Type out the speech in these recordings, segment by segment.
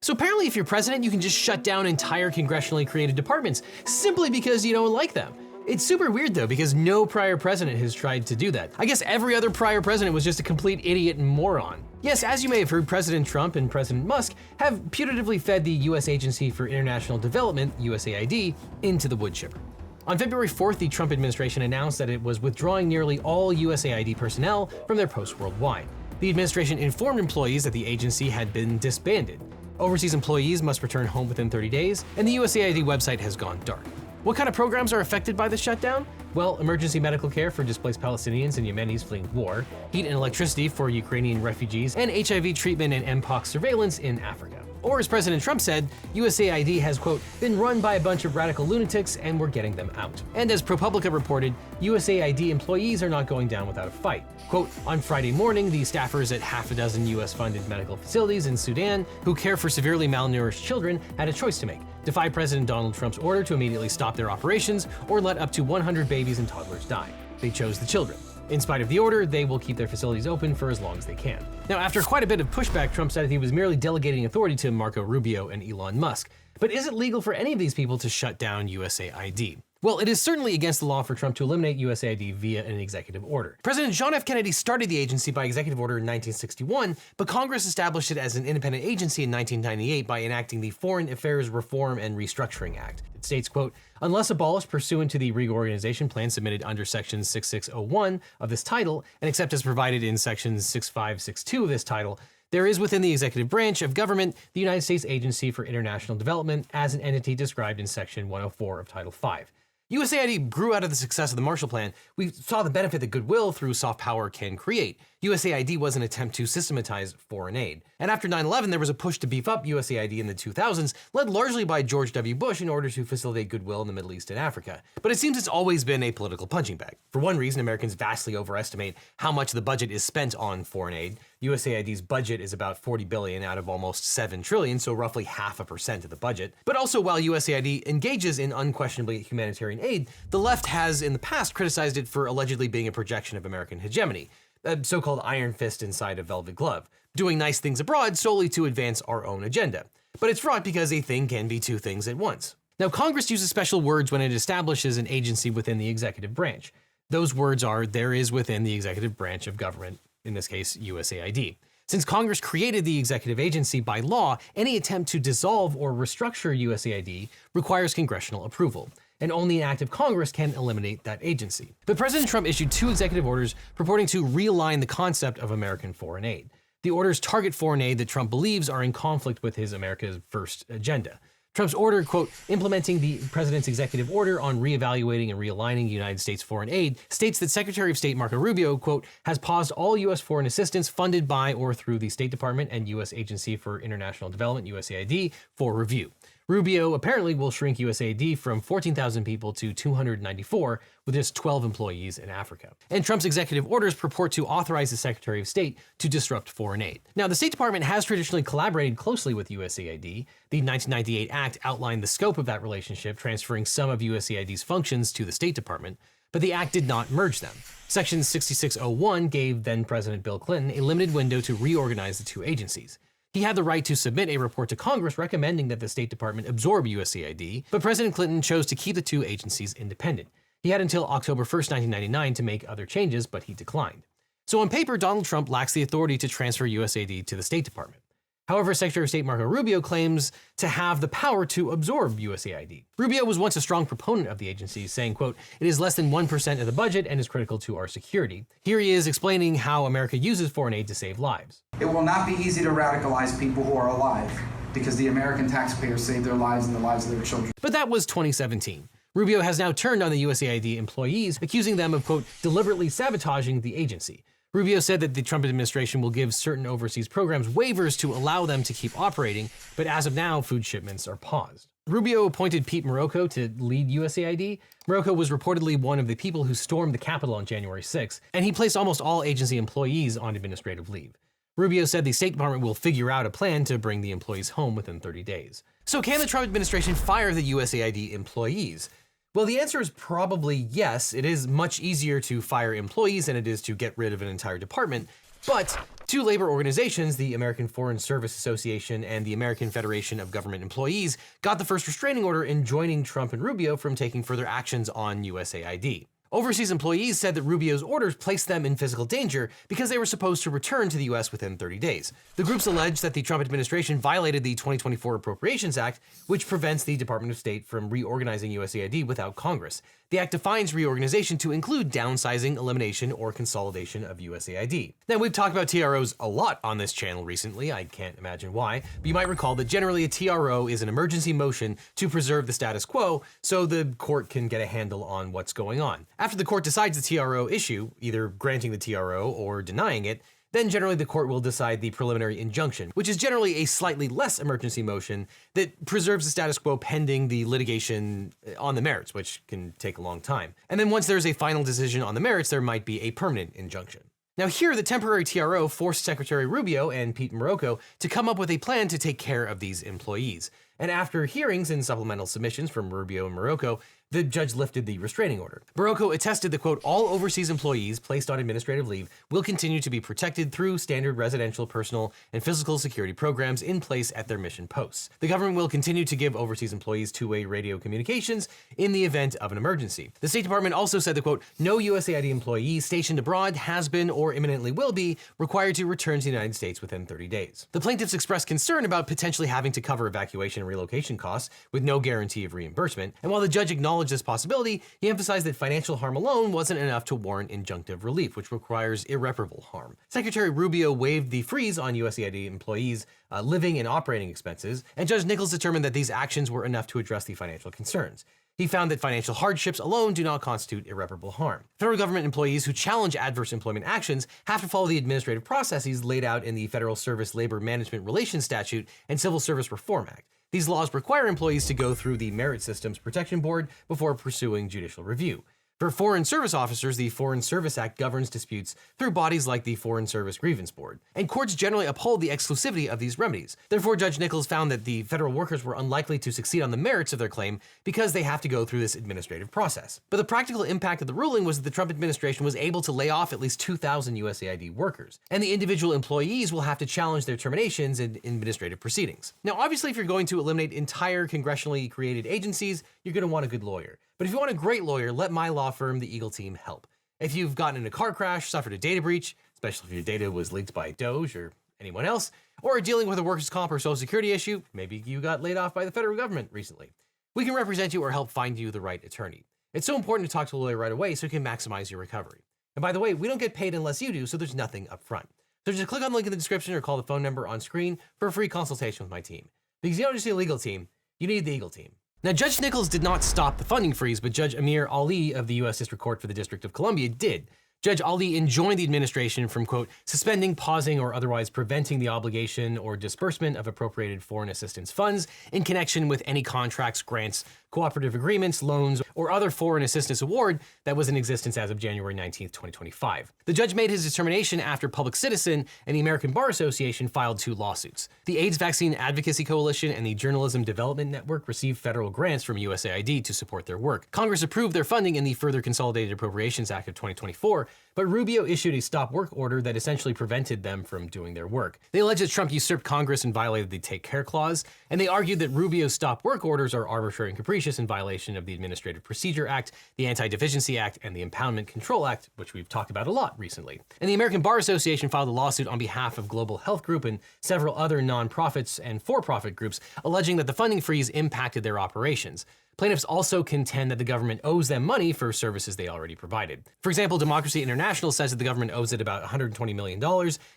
So apparently if you're president, you can just shut down entire congressionally created departments simply because you don't like them. It's super weird though, because no prior president has tried to do that. I guess every other prior president was just a complete idiot and moron. Yes, as you may have heard, President Trump and President Musk have putatively fed the U.S. Agency for International Development, USAID, into the wood chipper. On February 4th, the Trump administration announced that it was withdrawing nearly all USAID personnel from their posts worldwide. The administration informed employees that the agency had been disbanded. Overseas employees must return home within 30 days, and the USAID website has gone dark. What kind of programs are affected by the shutdown? Well, emergency medical care for displaced Palestinians and Yemenis fleeing war, heat and electricity for Ukrainian refugees, and HIV treatment and Mpox surveillance in Africa. Or as President Trump said, USAID has, quote, been run by a bunch of radical lunatics and we're getting them out. And as ProPublica reported, USAID employees are not going down without a fight. Quote, on Friday morning, the staffers at half a dozen US-funded medical facilities in Sudan who care for severely malnourished children had a choice to make: defy President Donald Trump's order to immediately stop their operations or let up to 100 babies and toddlers die. They chose the children. In spite of the order, they will keep their facilities open for as long as they can. Now, after quite a bit of pushback, Trump said he was merely delegating authority to Marco Rubio and Elon Musk. But is it legal for any of these people to shut down USAID? Well, it is certainly against the law for Trump to eliminate USAID via an executive order. President John F. Kennedy started the agency by executive order in 1961, but Congress established it as an independent agency in 1998 by enacting the Foreign Affairs Reform and Restructuring Act. It states, quote, unless abolished pursuant to the reorganization plan submitted under Section 6601 of this title, and except as provided in Section 6562 of this title, there is within the executive branch of government the United States Agency for International Development as an entity described in Section 104 of Title V. USAID grew out of the success of the Marshall Plan. We saw the benefit that goodwill through soft power can create. USAID was an attempt to systematize foreign aid. And after 9/11, there was a push to beef up USAID in the 2000s, led largely by George W. Bush in order to facilitate goodwill in the Middle East and Africa. But it seems it's always been a political punching bag. For one reason, Americans vastly overestimate how much the budget is spent on foreign aid. USAID's budget is about $40 billion out of almost $7 trillion, so roughly 0.5% of the budget. But also, while USAID engages in unquestionably humanitarian aid, the left has in the past criticized it for allegedly being a projection of American hegemony, a so-called iron fist inside a velvet glove, doing nice things abroad solely to advance our own agenda. But it's fraught because a thing can be two things at once. Now, Congress uses special words when it establishes an agency within the executive branch. Those words are, there is within the executive branch of government, in this case, USAID. Since Congress created the executive agency by law, any attempt to dissolve or restructure USAID requires congressional approval, and only an act of Congress can eliminate that agency. But President Trump issued 2 executive orders purporting to realign the concept of American foreign aid. The orders target foreign aid that Trump believes are in conflict with his America's First agenda. Trump's order, quote, implementing the president's executive order on reevaluating and realigning United States foreign aid, states that Secretary of State Marco Rubio, quote, has paused all U.S. foreign assistance funded by or through the State Department and U.S. Agency for International Development, USAID, for review. Rubio apparently will shrink USAID from 14,000 people to 294 with just 12 employees in Africa. And Trump's executive orders purport to authorize the Secretary of State to disrupt foreign aid. Now, the State Department has traditionally collaborated closely with USAID. The 1998 Act outlined the scope of that relationship, transferring some of USAID's functions to the State Department, but the act did not merge them. Section 6601 gave then-President Bill Clinton a limited window to reorganize the two agencies. He had the right to submit a report to Congress recommending that the State Department absorb USAID, but President Clinton chose to keep the two agencies independent. He had until October 1st, 1999 to make other changes, but he declined. So on paper, Donald Trump lacks the authority to transfer USAID to the State Department. However, Secretary of State Marco Rubio claims to have the power to absorb USAID. Rubio was once a strong proponent of the agency, saying, quote, it is less than 1% of the budget and is critical to our security. Here he is explaining how America uses foreign aid to save lives. It will not be easy to radicalize people who are alive because the American taxpayers saved their lives and the lives of their children. But that was 2017. Rubio has now turned on the USAID employees, accusing them of, quote, deliberately sabotaging the agency. Rubio said that the Trump administration will give certain overseas programs waivers to allow them to keep operating, but as of now, food shipments are paused. Rubio appointed Pete Marocco to lead USAID. Marocco was reportedly one of the people who stormed the Capitol on January 6, and he placed almost all agency employees on administrative leave. Rubio said the State Department will figure out a plan to bring the employees home within 30 days. So can the Trump administration fire the USAID employees? Well, the answer is probably yes. It is much easier to fire employees than it is to get rid of an entire department, but Two labor organizations, the American Foreign Service Association and the American Federation of Government Employees, got the first restraining order enjoining Trump and Rubio from taking further actions on USAID. Overseas employees said that Rubio's orders placed them in physical danger because they were supposed to return to the U.S. within 30 days. The groups alleged that the Trump administration violated the 2024 Appropriations Act, which prevents the Department of State from reorganizing USAID without Congress. The act defines reorganization to include downsizing, elimination, or consolidation of USAID. Now, we've talked about TROs a lot on this channel recently. I can't imagine why, but you might recall that generally a TRO is an emergency motion to preserve the status quo so the court can get a handle on what's going on. After the court decides the TRO issue, either granting the TRO or denying it, then generally the court will decide the preliminary injunction, which is generally a slightly less emergency motion that preserves the status quo pending the litigation on the merits, which can take a long time. And then once there's a final decision on the merits, there might be a permanent injunction. Now here, the temporary TRO forced Secretary Rubio and Pete Marocco to come up with a plan to take care of these employees. And after hearings and supplemental submissions from Rubio and Marocco, the judge lifted the restraining order. Marocco attested that, quote, all overseas employees placed on administrative leave will continue to be protected through standard residential, personal, and physical security programs in place at their mission posts. The government will continue to give overseas employees two-way radio communications in the event of an emergency. The State Department also said that, quote, no USAID employee stationed abroad has been or imminently will be required to return to the United States within 30 days. The plaintiffs expressed concern about potentially having to cover evacuation and relocation costs with no guarantee of reimbursement, and while the judge acknowledged this possibility, he emphasized that financial harm alone wasn't enough to warrant injunctive relief, which requires irreparable harm. Secretary Rubio waived the freeze on USAID employees' living and operating expenses, and Judge Nichols determined that these actions were enough to address the financial concerns. He found that financial hardships alone do not constitute irreparable harm. Federal government employees who challenge adverse employment actions have to follow the administrative processes laid out in the Federal Service Labor Management Relations Statute and Civil Service Reform Act. These laws require employees to go through the Merit Systems Protection Board before pursuing judicial review. For foreign service officers, the Foreign Service Act governs disputes through bodies like the Foreign Service Grievance Board, and courts generally uphold the exclusivity of these remedies. Therefore, Judge Nichols found that the federal workers were unlikely to succeed on the merits of their claim because they have to go through this administrative process. But the practical impact of the ruling was that the Trump administration was able to lay off at least 2,000 USAID workers, and the individual employees will have to challenge their terminations in administrative proceedings. Now, obviously, if you're going to eliminate entire congressionally created agencies, you're going to want a good lawyer. But if you want a great lawyer, let my law firm, the Eagle Team, help. If you've gotten in a car crash, suffered a data breach, especially if your data was leaked by DOGE or anyone else, or are dealing with a workers' comp or social security issue, maybe you got laid off by the federal government recently, we can represent you or help find you the right attorney. It's so important to talk to a lawyer right away so you can maximize your recovery. And by the way, we don't get paid unless you do, so there's nothing up front. So just click on the link in the description or call the phone number on screen for a free consultation with my team. Because you don't just need a legal team, you need the Eagle Team. Now, Judge Nichols did not stop the funding freeze, but Judge Amir Ali of the U.S. District Court for the District of Columbia did. Judge Ali enjoined the administration from, quote, suspending, pausing, or otherwise preventing the obligation or disbursement of appropriated foreign assistance funds in connection with any contracts, grants, cooperative agreements, loans, or other foreign assistance award that was in existence as of January 19, 2025. The judge made his determination after Public Citizen and the American Bar Association filed two lawsuits. The AIDS Vaccine Advocacy Coalition and the Journalism Development Network received federal grants from USAID to support their work. Congress approved their funding in the Further Consolidated Appropriations Act of 2024, but Rubio issued a stop work order that essentially prevented them from doing their work. They alleged that Trump usurped Congress and violated the Take Care Clause, and they argued that Rubio's stop work orders are arbitrary and capricious in violation of the Administrative Procedure Act, the Anti-Deficiency Act, and the Impoundment Control Act, which we've talked about a lot recently. And the American Bar Association filed a lawsuit on behalf of Global Health Group and several other nonprofits and for-profit groups, alleging that the funding freeze impacted their operations. Plaintiffs also contend that the government owes them money for services they already provided. For example, Democracy International says that the government owes it about $120 million,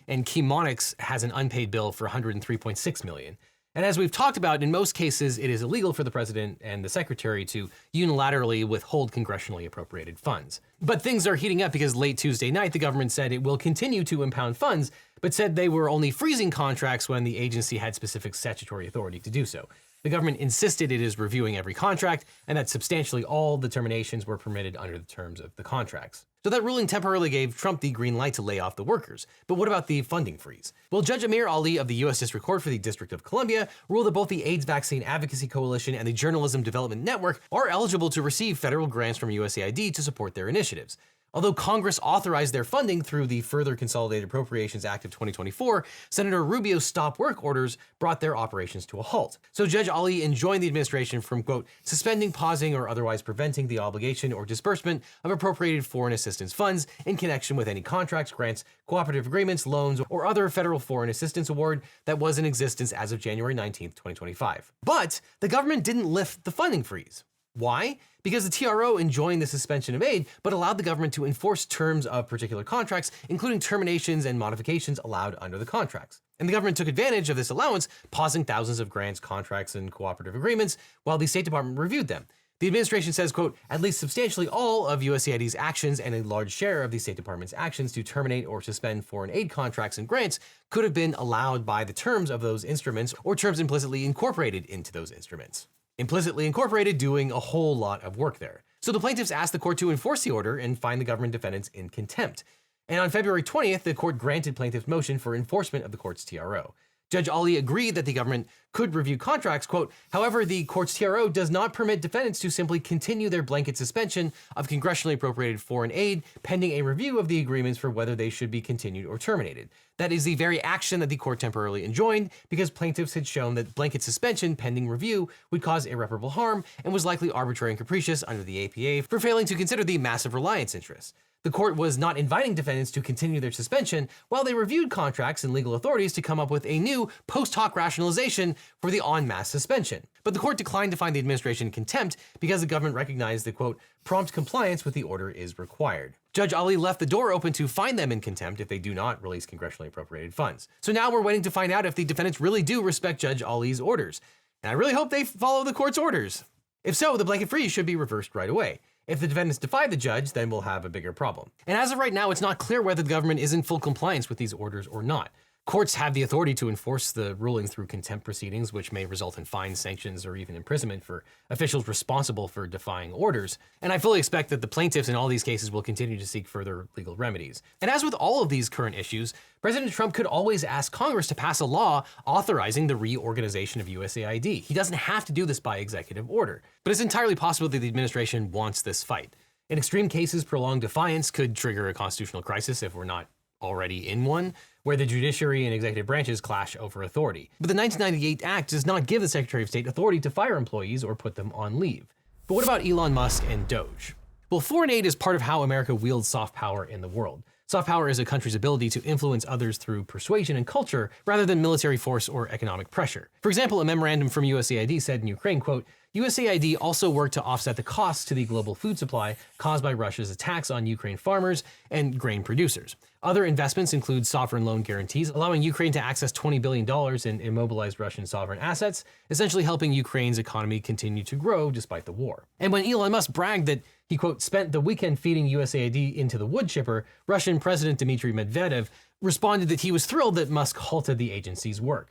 and Chemonics has an unpaid bill for $103.6 million. And as we've talked about, in most cases, it is illegal for the president and the secretary to unilaterally withhold congressionally appropriated funds. But things are heating up because late Tuesday night, the government said it will continue to impound funds, but said they were only freezing contracts when the agency had specific statutory authority to do so. The government insisted it is reviewing every contract, and that substantially all the terminations were permitted under the terms of the contracts. So that ruling temporarily gave Trump the green light to lay off the workers. But what about the funding freeze? Well, Judge Amir Ali of the U.S. District Court for the District of Columbia ruled that both the AIDS Vaccine Advocacy Coalition and the Journalism Development Network are eligible to receive federal grants from USAID to support their initiatives. Although Congress authorized their funding through the Further Consolidated Appropriations Act of 2024, Senator Rubio's stop work orders brought their operations to a halt. So Judge Ali enjoined the administration from, quote, suspending, pausing, or otherwise preventing the obligation or disbursement of appropriated foreign assistance funds in connection with any contracts, grants, cooperative agreements, loans, or other federal foreign assistance award that was in existence as of January 19th, 2025. But the government didn't lift the funding freeze. Why? Because the TRO enjoined the suspension of aid, but allowed the government to enforce terms of particular contracts, including terminations and modifications allowed under the contracts. And the government took advantage of this allowance, pausing thousands of grants, contracts, and cooperative agreements while the State Department reviewed them. The administration says, quote, at least substantially all of USAID's actions and a large share of the State Department's actions to terminate or suspend foreign aid contracts and grants could have been allowed by the terms of those instruments or terms implicitly incorporated into those instruments. Implicitly incorporated doing a whole lot of work there. So the plaintiffs asked the court to enforce the order and find the government defendants in contempt. And on February 20th, the court granted plaintiffs' motion for enforcement of the court's TRO. Judge Ali agreed that the government could review contracts, quote, however, the court's TRO does not permit defendants to simply continue their blanket suspension of congressionally appropriated foreign aid pending a review of the agreements for whether they should be continued or terminated. That is the very action that the court temporarily enjoined because plaintiffs had shown that blanket suspension pending review would cause irreparable harm and was likely arbitrary and capricious under the APA for failing to consider the massive reliance interests. The court was not inviting defendants to continue their suspension while they reviewed contracts and legal authorities to come up with a new post hoc rationalization for the en masse suspension. But the court declined to find the administration in contempt because the government recognized that, quote, prompt compliance with the order is required. Judge Ali left the door open to find them in contempt if they do not release congressionally appropriated funds. So now we're waiting to find out if the defendants really do respect Judge Ali's orders. And I really hope they follow the court's orders. If so, the blanket freeze should be reversed right away. If the defendants defy the judge, then we'll have a bigger problem. And as of right now, it's not clear whether the government is in full compliance with these orders or not. Courts have the authority to enforce the ruling through contempt proceedings, which may result in fines, sanctions, or even imprisonment for officials responsible for defying orders. And I fully expect that the plaintiffs in all these cases will continue to seek further legal remedies. And as with all of these current issues, President Trump could always ask Congress to pass a law authorizing the reorganization of USAID. He doesn't have to do this by executive order, but it's entirely possible that the administration wants this fight. In extreme cases, prolonged defiance could trigger a constitutional crisis if we're not already in one, where the judiciary and executive branches clash over authority. But the 1998 Act does not give the Secretary of State authority to fire employees or put them on leave. But what about Elon Musk and DOGE? Well, foreign aid is part of how America wields soft power in the world. Soft power is a country's ability to influence others through persuasion and culture rather than military force or economic pressure. For example, a memorandum from USAID said in Ukraine, quote, USAID also worked to offset the costs to the global food supply caused by Russia's attacks on Ukraine farmers and grain producers. Other investments include sovereign loan guarantees, allowing Ukraine to access $20 billion in immobilized Russian sovereign assets, essentially helping Ukraine's economy continue to grow despite the war. And when Elon Musk bragged that he, quote, spent the weekend feeding USAID into the wood chipper, Russian President Dmitry Medvedev responded that he was thrilled that Musk halted the agency's work.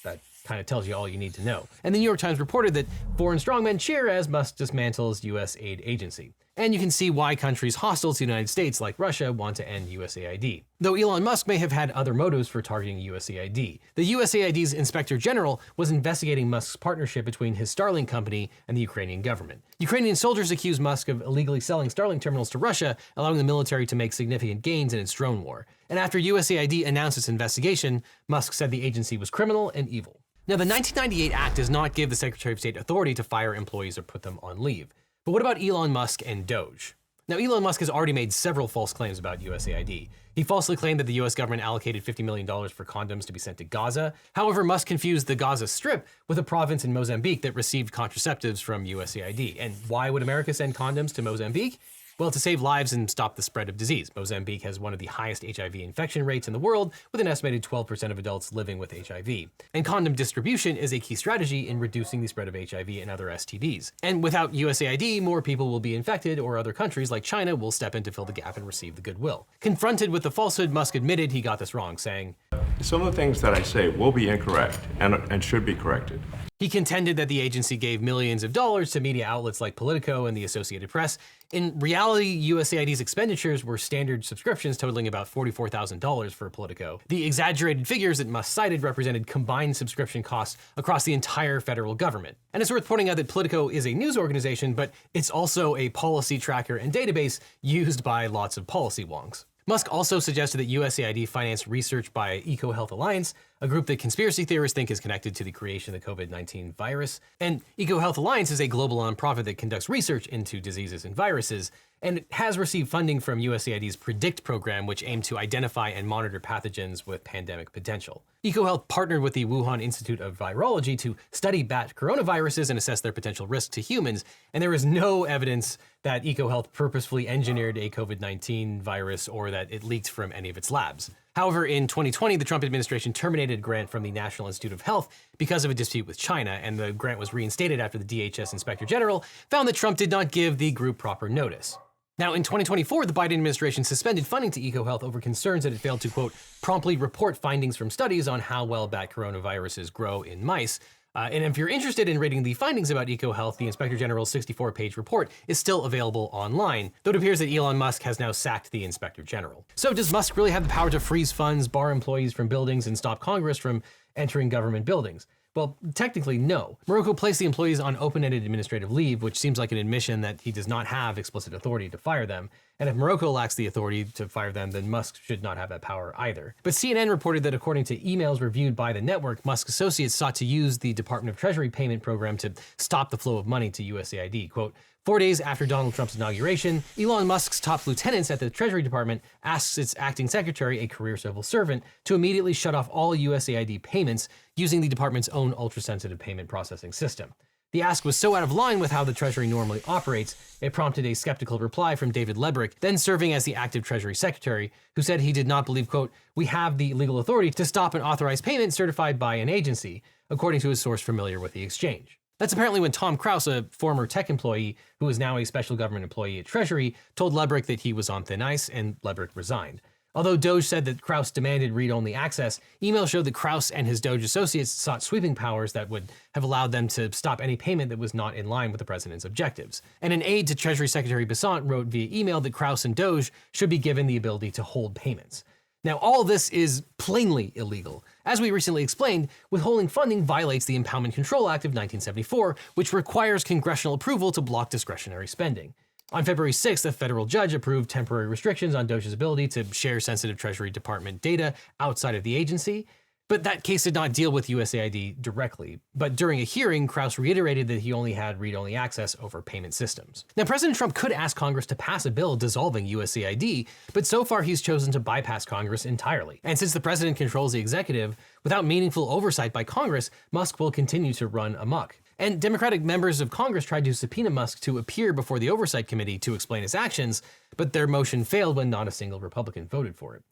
That kind of tells you all you need to know. And the New York Times reported that foreign strongmen cheer as Musk dismantles U.S. aid agency. And you can see why countries hostile to the United States, like Russia, want to end USAID. Though Elon Musk may have had other motives for targeting USAID. The USAID's Inspector General was investigating Musk's partnership between his Starlink company and the Ukrainian government. Ukrainian soldiers accused Musk of illegally selling Starlink terminals to Russia, allowing the military to make significant gains in its drone war. And after USAID announced its investigation, Musk said the agency was criminal and evil. Now, the 1998 Act does not give the Secretary of State authority to fire employees or put them on leave. But what about Elon Musk and DOGE? Now, Elon Musk has already made several false claims about USAID. He falsely claimed that the US government allocated $50 million for condoms to be sent to Gaza. However, Musk confused the Gaza Strip with a province in Mozambique that received contraceptives from USAID. And why would America send condoms to Mozambique? Well, to save lives and stop the spread of disease. Mozambique has one of the highest HIV infection rates in the world, with an estimated 12% of adults living with HIV. And condom distribution is a key strategy in reducing the spread of HIV and other STDs. And without USAID, more people will be infected, or other countries like China will step in to fill the gap and receive the goodwill. Confronted with the falsehood, Musk admitted he got this wrong, saying, Some of the things that I say will be incorrect and should be corrected. He contended that the agency gave millions of dollars to media outlets like Politico and the Associated Press. In reality, USAID's expenditures were standard subscriptions totaling about $44,000 for Politico. The exaggerated figures that Musk cited represented combined subscription costs across the entire federal government. And it's worth pointing out that Politico is a news organization, but it's also a policy tracker and database used by lots of policy wonks. Musk also suggested that USAID financed research by EcoHealth Alliance, a group that conspiracy theorists think is connected to the creation of the COVID-19 virus. And EcoHealth Alliance is a global nonprofit that conducts research into diseases and viruses, and has received funding from USAID's PREDICT program, which aimed to identify and monitor pathogens with pandemic potential. EcoHealth partnered with the Wuhan Institute of Virology to study bat coronaviruses and assess their potential risk to humans, and there is no evidence that EcoHealth purposefully engineered a COVID-19 virus or that it leaked from any of its labs. However, in 2020, the Trump administration terminated a grant from the National Institute of Health because of a dispute with China, and the grant was reinstated after the DHS Inspector General found that Trump did not give the group proper notice. Now, in 2024, the Biden administration suspended funding to EcoHealth over concerns that it failed to, quote, promptly report findings from studies on how well bat coronaviruses grow in mice. And if you're interested in reading the findings about EcoHealth, the Inspector General's 64-page report is still available online, though it appears that Elon Musk has now sacked the Inspector General. So does Musk really have the power to freeze funds, bar employees from buildings, and stop Congress from entering government buildings? Well, technically, no. Morocco placed the employees on open-ended administrative leave, which seems like an admission that he does not have explicit authority to fire them. And if Morocco lacks the authority to fire them, then Musk should not have that power either. But CNN reported that according to emails reviewed by the network, Musk associates sought to use the Department of Treasury payment program to stop the flow of money to USAID. Quote, 4 days after Donald Trump's inauguration, Elon Musk's top lieutenants at the Treasury Department asks its acting secretary, a career civil servant, to immediately shut off all USAID payments using the department's own ultra-sensitive payment processing system. The ask was so out of line with how the Treasury normally operates, it prompted a skeptical reply from David Lebrick, then serving as the active Treasury Secretary, who said he did not believe, quote, we have the legal authority to stop an authorized payment certified by an agency, according to a source familiar with the exchange. That's apparently when Tom Krause, a former tech employee who is now a special government employee at Treasury, told Lebrick that he was on thin ice, and Lebrick resigned. Although DOGE said that Krause demanded read-only access, emails showed that Krause and his DOGE associates sought sweeping powers that would have allowed them to stop any payment that was not in line with the president's objectives. And an aide to Treasury Secretary Besant wrote via email that Krause and DOGE should be given the ability to hold payments. Now, all of this is plainly illegal. As we recently explained, withholding funding violates the Impoundment Control Act of 1974, which requires congressional approval to block discretionary spending. On February 6th, a federal judge approved temporary restrictions on DOGE's ability to share sensitive Treasury Department data outside of the agency, but that case did not deal with USAID directly. But during a hearing, Krause reiterated that he only had read-only access over payment systems. Now, President Trump could ask Congress to pass a bill dissolving USAID, but so far he's chosen to bypass Congress entirely. And since the president controls the executive, without meaningful oversight by Congress, Musk will continue to run amok. And Democratic members of Congress tried to subpoena Musk to appear before the Oversight Committee to explain his actions, but their motion failed when not a single Republican voted for it.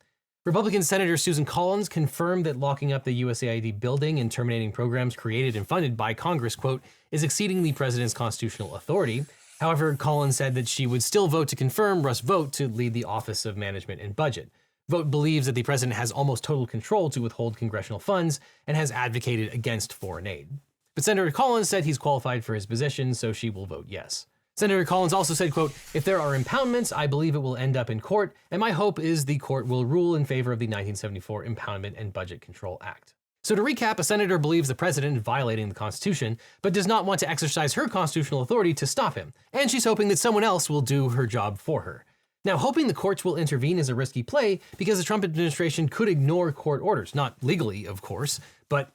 Republican Senator Susan Collins confirmed that locking up the USAID building and terminating programs created and funded by Congress, quote, is exceeding the president's constitutional authority. However, Collins said that she would still vote to confirm Russ Vought to lead the Office of Management and Budget. Vought believes that the president has almost total control to withhold congressional funds and has advocated against foreign aid. But Senator Collins said he's qualified for his position, so she will vote yes. Senator Collins also said, quote, if there are impoundments, I believe it will end up in court, and my hope is the court will rule in favor of the 1974 Impoundment and Budget Control Act. So to recap, a senator believes the president is violating the Constitution, but does not want to exercise her constitutional authority to stop him, and she's hoping that someone else will do her job for her. Now, hoping the courts will intervene is a risky play because the Trump administration could ignore court orders, not legally, of course, but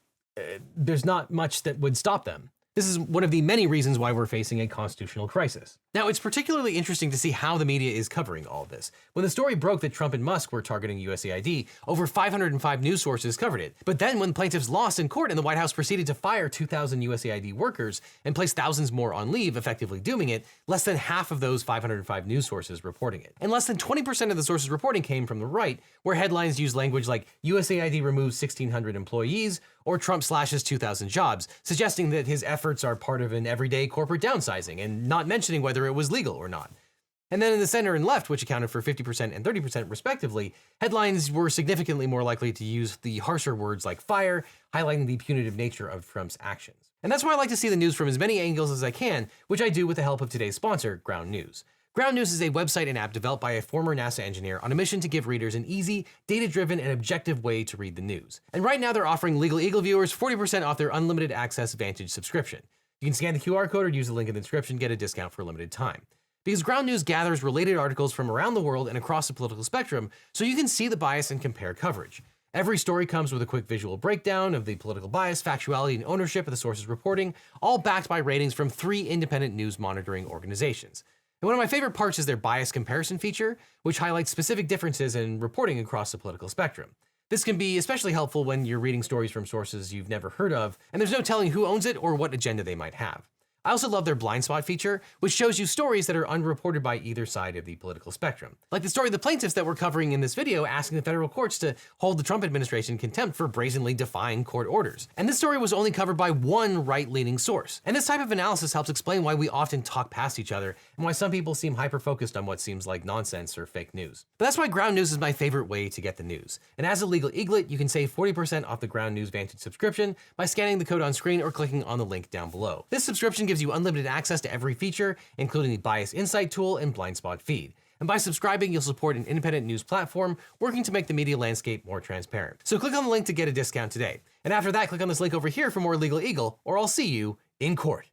there's not much that would stop them. This is one of the many reasons why we're facing a constitutional crisis. Now, it's particularly interesting to see how the media is covering all of this. When the story broke that Trump and Musk were targeting USAID, over 505 news sources covered it. But then when plaintiffs lost in court and the White House proceeded to fire 2,000 USAID workers and place thousands more on leave, effectively dooming it, less than half of those 505 news sources reporting it. And less than 20% of the sources reporting came from the right, where headlines use language like USAID removes 1,600 employees or Trump slashes 2,000 jobs, suggesting that his efforts are part of an everyday corporate downsizing and not mentioning whether it was legal or not. And then in the center and left, which accounted for 50% and 30% respectively, headlines were significantly more likely to use the harsher words like fire, highlighting the punitive nature of Trump's actions. And that's why I like to see the news from as many angles as I can, which I do with the help of today's sponsor, Ground News. Ground News is a website and app developed by a former NASA engineer on a mission to give readers an easy, data-driven, and objective way to read the news. And right now they're offering LegalEagle viewers 40% off their unlimited access Vantage subscription. You can scan the QR code or use the link in the description to get a discount for a limited time. Because Ground News gathers related articles from around the world and across the political spectrum, so you can see the bias and compare coverage. Every story comes with a quick visual breakdown of the political bias, factuality, and ownership of the source's reporting, all backed by ratings from 3 independent news monitoring organizations. And one of my favorite parts is their bias comparison feature, which highlights specific differences in reporting across the political spectrum. This can be especially helpful when you're reading stories from sources you've never heard of, and there's no telling who owns it or what agenda they might have. I also love their blind spot feature, which shows you stories that are unreported by either side of the political spectrum. Like the story of the plaintiffs that we're covering in this video asking the federal courts to hold the Trump administration in contempt for brazenly defying court orders. And this story was only covered by one right-leaning source. And this type of analysis helps explain why we often talk past each other and why some people seem hyper-focused on what seems like nonsense or fake news. But that's why Ground News is my favorite way to get the news. And as a legal eaglet, you can save 40% off the Ground News Vantage subscription by scanning the code on screen or clicking on the link down below. This subscription gives you unlimited access to every feature, including the Bias Insight tool and blind spot feed. And by subscribing, you'll support an independent news platform working to make the media landscape more transparent. So click on the link to get a discount today. And after that, click on this link over here for more Legal Eagle, or I'll see you in court.